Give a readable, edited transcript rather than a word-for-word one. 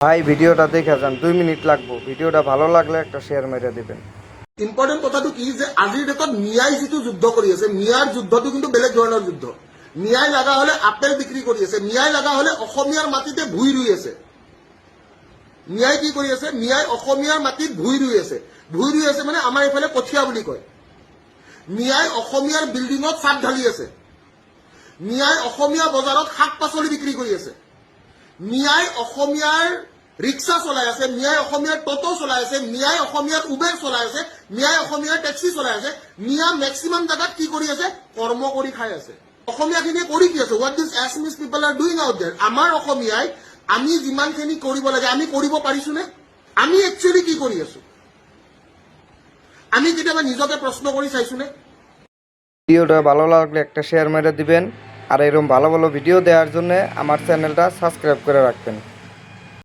ভাই ভিডিওটা দেখে যান, 2 মিনিট লাগবো। ভিডিওটা ভালো লাগলে একটা শেয়ার মেরে দিবেন। ইম্পৰ্টেণ্ট কথাটো কি যে আজিৰ ডেটত মিয়াই যিটো যুদ্ধ কৰি আছে, মিয়াৰ যুদ্ধটো কিন্তু বেলেগ ধৰণৰ যুদ্ধ। মিয়াই লগা হলে আপেল বিক্ৰী কৰি আছে, মিয়াই লগা হলে অসমীয়াৰ মাটিতে ভুই ৰুই আছে। মিয়াই কি কৰি আছে? মিয়াই অসমীয়াৰ মাটিত ভুই ৰুই আছে। ভুই ৰুই আছে মানে আমাৰ এইফালে কঠীয়া বুলি কয়। মিয়াই অসমীয়াৰ বিল্ডিঙত চাপ ঢালি আছে। মিয়াই অসমীয়া বজাৰত শাক পাচলি বিক্ৰী কৰি আছে। মিয়াই অসমীয়াৰ ৰিক্সা চলাই আছে, মিয়াই অসমীয়াৰ টটো চলাই আছে, মিয়াই অসমীয়াৰ উবেৰ চলাই আছে, মিয়াই অসমীয়াৰ টেক্সি চলাই আছে। মিয়া মেক্সিমাম জাগাত কি কৰি আছে? কৰ্ম কৰি খাই আছে। অসমীয়াখিনিয়ে কৰি কি আছে? What this Assamese people are doing out there. আমাৰ অসমীয়াই আমি যিমানখিনি কৰিব লাগে আমি কৰিব পাৰিছোনে? আমি একচুৱেলি কি কৰি আছো? আমি কেতিয়াবা নিজকে প্ৰশ্ন কৰি চাইছোনে? ভিডিওটা ভালো লাগলে একটা শেয়ার মেরে দিবেন, আর এরকম ভালো ভালো ভিডিও দেওয়ার জন্য আমার চ্যানেলটা সাবস্ক্রাইব করে রাখবেন।